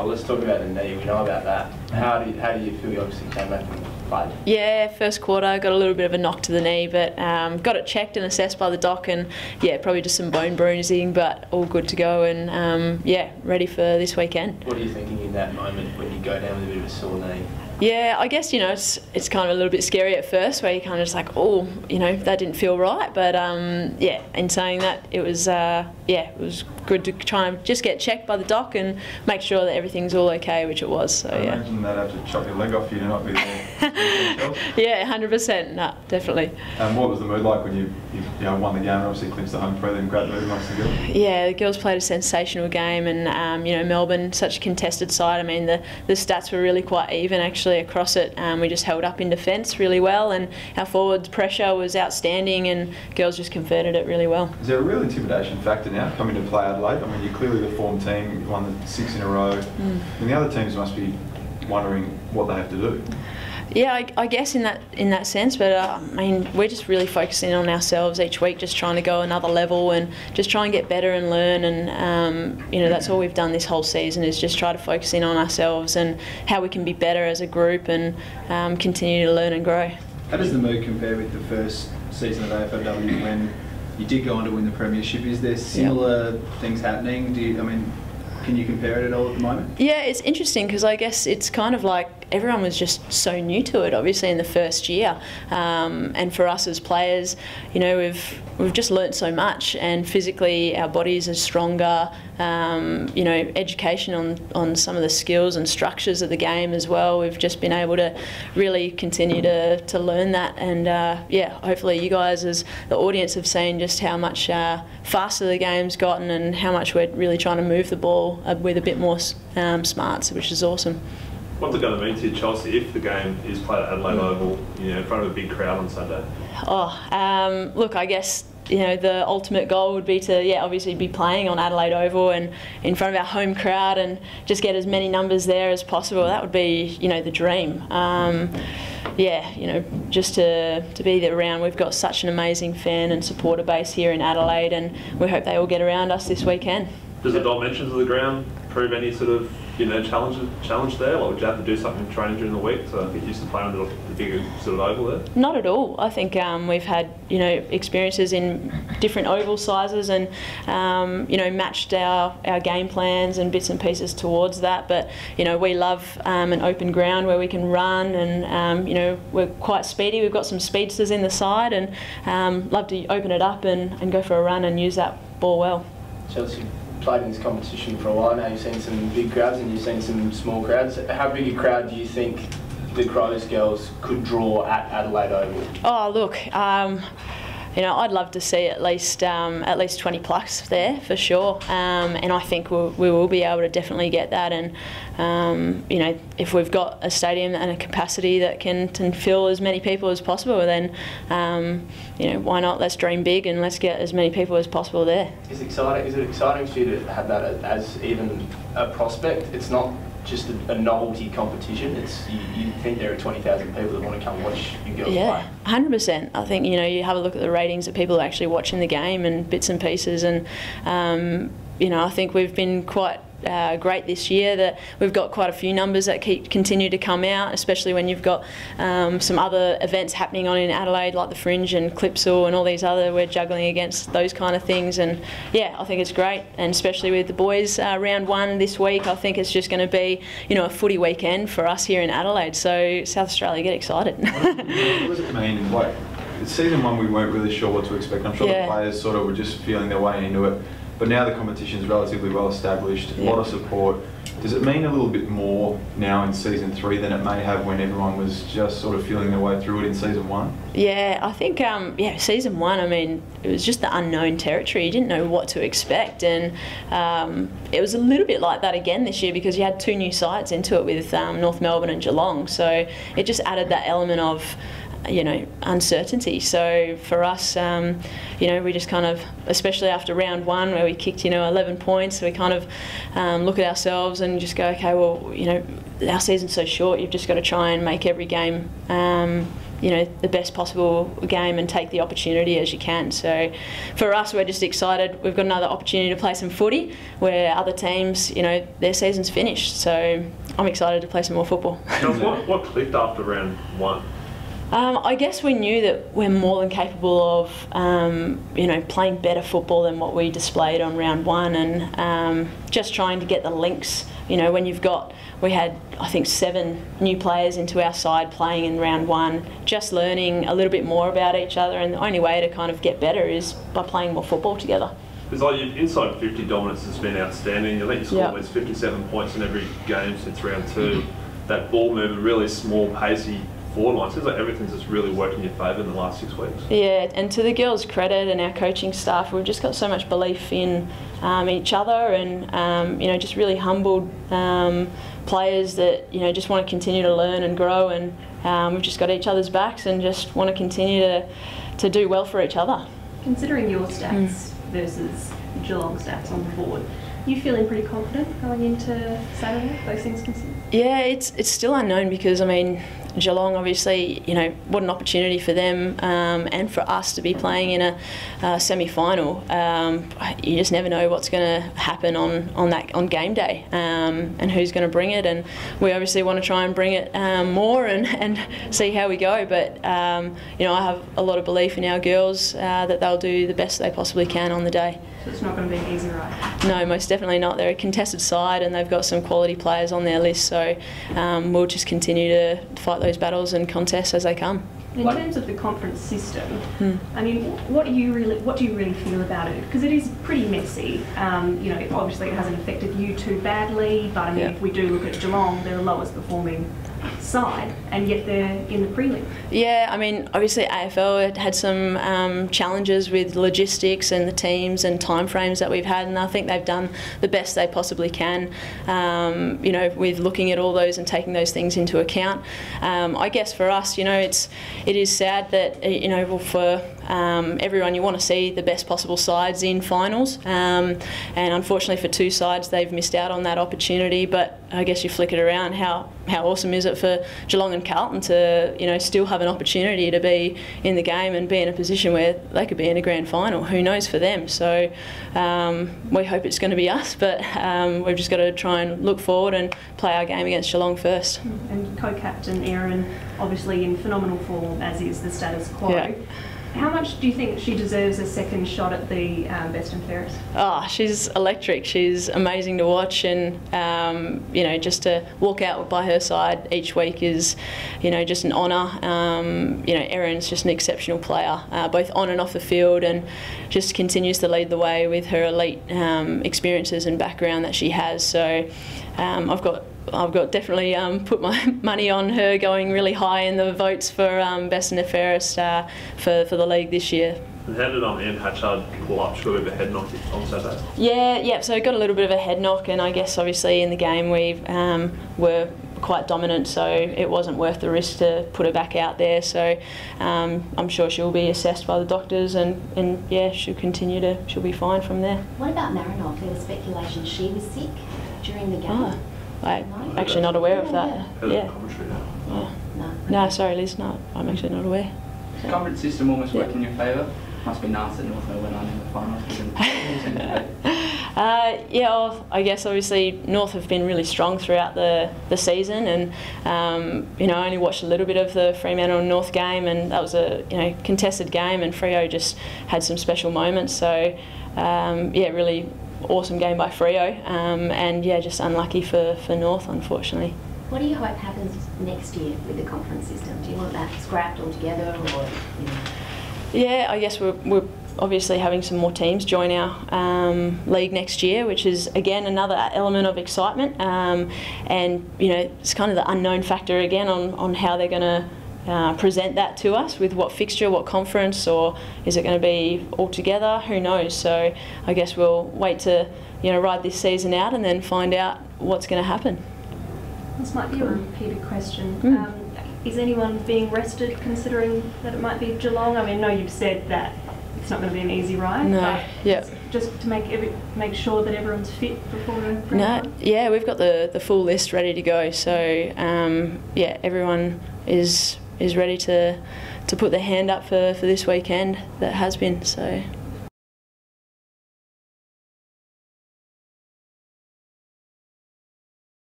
Let's talk about the knee. We know about that. How do you feel? You obviously came back and played. Yeah, first quarter got a little bit of a knock to the knee, but got it checked and assessed by the doc, and yeah, probably just some bone bruising, but all good to go, and yeah, ready for this weekend. What are you thinking in that moment when you go down with a bit of a sore knee? Yeah, I guess, it's kind of a little bit scary at first, where you're kind of just like, oh, that didn't feel right. But yeah, in saying that, it was it was good to try and just get checked by the doc and make sure that everything's all okay, which it was. So yeah. I imagine they'd have to chop your leg off you to not be there. Yeah, 100%. No, definitely. And what was the mood like when you won the game and obviously clinched the home prelim? Great move amongst the girls. Yeah, the girls played a sensational game, and Melbourne, such a contested side. I mean, the stats were really quite even actually across it. We just held up in defence really well, and our forwards' pressure was outstanding, and girls just converted it really well. Is there a real intimidation factor now coming to play Adelaide? I mean, you're clearly the form team. You've won the 6 in a row, and the other teams must be wondering what they have to do. Yeah, I guess in that sense, but I mean, we're just really focusing on ourselves each week, just trying to go another level and just try and get better and learn, and that's all we've done this whole season, is just try to focus in on ourselves and how we can be better as a group, and continue to learn and grow. How does the mood compare with the first season of AFLW when you did go on to win the premiership? Is there similar things happening? Can you compare it at all at the moment? Yeah, it's interesting because I guess it's kind of like everyone was just so new to it, obviously, in the first year. And for us as players, we've just learnt so much, and physically our bodies are stronger. Education on some of the skills and structures of the game as well. We've just been able to really continue to learn that, and hopefully you guys as the audience have seen just how much faster the game's gotten and how much we're really trying to move the ball with a bit more smarts, which is awesome. What's it going to mean to you, Chelsea, if the game is played at Adelaide Oval, in front of a big crowd on Sunday? Look, I guess the ultimate goal would be to obviously be playing on Adelaide Oval and in front of our home crowd and just get as many numbers there as possible. That would be the dream. Just to be there around. We've got such an amazing fan and supporter base here in Adelaide, and we hope they all get around us this weekend. Does the dimensions of the ground prove any sort of challenge there? Like, would you have to do something in training during the week to get used to playing on the bigger sort of oval there? Not at all. I think we've had experiences in different oval sizes, and matched our game plans and bits and pieces towards that. But we love an open ground where we can run, and we're quite speedy. We've got some speedsters in the side, and love to open it up and go for a run and use that ball well. Chelsea played in this competition for a while now. You've seen some big crowds and you've seen some small crowds. How big a crowd do you think the Crows girls could draw at Adelaide Oval? Oh, look, I'd love to see at least 20 plus there for sure, and I think we will be able to definitely get that. And if we've got a stadium and a capacity that can fill as many people as possible, then why not? Let's dream big and let's get as many people as possible there. Is it exciting for you to have that as even a prospect? It's not just a novelty competition. It's you think there are 20,000 people that want to come watch you girls play. 100%. I think you have a look at the ratings of people actually watching the game and bits and pieces, and I think we've been quite great this year, that we've got quite a few numbers that continue to come out, especially when you've got some other events happening on in Adelaide, like the Fringe and Clipsal and all these other. We're juggling against those kind of things, and yeah, I think it's great. And especially with the boys round 1 this week, I think it's just going to be a footy weekend for us here in Adelaide. So South Australia, get excited. What does it mean? Like, season 1 we weren't really sure what to expect. I'm sure the players sort of were just feeling their way into it. But now the competition is relatively well established, a lot of support. Does it mean a little bit more now in season 3 than it may have when everyone was just sort of feeling their way through it in season 1? Yeah, I think season 1, I mean, it was just the unknown territory. You didn't know what to expect, and it was a little bit like that again this year, because you had 2 new sides into it with North Melbourne and Geelong, so it just added that element of uncertainty. So for us, we just kind of, especially after round 1 where we kicked 11 points, we kind of look at ourselves and just go, okay, well, our season's so short, you've just got to try and make every game you know, the best possible game and take the opportunity as you can. So for us, we're just excited. We've got another opportunity to play some footy where other teams, you know, their season's finished. So I'm excited to play some more football. What clicked after round 1? I guess we knew that we're more than capable of, you know, playing better football than what we displayed on round 1, and just trying to get the links. You know, when we had, I think, 7 new players into our side playing in round 1, just learning a little bit more about each other, and the only way to kind of get better is by playing more football together. It's like your inside 50 dominance has been outstanding. I think you scored at least 57 points in every game since round 2. That ball movement, really small, pacey forward line. Seems like everything's just really worked in your favour in the last 6 weeks. Yeah, and to the girls' credit and our coaching staff, we've just got so much belief in each other, and you know, just really humbled players that, you know, just want to continue to learn and grow, and we've just got each other's backs and just want to continue to do well for each other. Considering your stats versus Geelong stats on the board, you feeling pretty confident going into Saturday, those things considered? Yeah, it's still unknown because, I mean, Geelong, obviously, you know, what an opportunity for them and for us to be playing in a semi-final. You just never know what's going to happen on game day and who's going to bring it. And we obviously want to try and bring it more and see how we go. But you know, I have a lot of belief in our girls that they'll do the best they possibly can on the day. So it's not going to be an easy ride? No, most definitely not. They're a contested side and they've got some quality players on their list, so we'll just continue to fight those battles and contests as they come. In terms of the conference system, I mean, what do you really feel about it? Because it is pretty messy. You know, obviously it hasn't affected you too badly, but I mean, if we do look at Geelong, they're the lowest performing side, and yet they're in the prelim. Yeah, I mean, obviously AFL had some challenges with logistics and the teams and timeframes that we've had, and I think they've done the best they possibly can, you know, with looking at all those and taking those things into account. I guess for us, you know, it is sad that, you know, well, for everyone, you want to see the best possible sides in finals, and unfortunately for 2 sides they've missed out on that opportunity. But I guess you flick it around, how awesome is it for Geelong and Carlton to, you know, still have an opportunity to be in the game and be in a position where they could be in a grand final? Who knows for them? So we hope it's going to be us, but we've just got to try and look forward and play our game against Geelong first. And co-captain Erin, obviously in phenomenal form, as is the status quo. Yeah. How much do you think she deserves a second shot at the best and fairest? Oh, she's electric. She's amazing to watch, and you know, just to walk out by her side each week is, you know, just an honour. You know, Erin's just an exceptional player, both on and off the field, and just continues to lead the way with her elite experiences and background that she has. So I've got definitely put my money on her going really high in the votes for best and fairest for the league this year. And how did Anne Hatchard pull up? She got a bit of a head knock on Saturday. Yeah. So got a little bit of a head knock, and I guess obviously in the game we were quite dominant, so it wasn't worth the risk to put her back out there. So I'm sure she'll be assessed by the doctors, and yeah, she'll be fine from there. What about Marinoff? There was speculation she was sick during the game. I'm actually not aware of that. Yeah. No, sorry, Liz. No, I'm actually not aware. The conference system almost worked in your favour. Must be nice that North went on in the finals. Yeah, well, I guess obviously North have been really strong throughout the season, and you know, I only watched a little bit of the Fremantle and North game, and that was a, you know, contested game, and Freo just had some special moments. So yeah, really awesome game by Freo, and yeah, just unlucky for North, unfortunately. What do you hope happens next year with the conference system? Do you want that scrapped altogether, or, you know? Yeah, I guess we're obviously having some more teams join our league next year, which is again another element of excitement, and you know, it's kind of the unknown factor again on how they're going to present that to us, with what fixture, what conference, or is it going to be all together? Who knows? So I guess we'll wait to, you know, ride this season out and then find out what's going to happen. This might be a repeated question. Is anyone being rested, considering that it might be Geelong? I mean, I know you've said that it's not going to be an easy ride. No, but yeah. Just to make sure that everyone's fit before the No, yeah, we've got the full list ready to go. So yeah, everyone is is ready to put their hand up for this weekend that has been. So.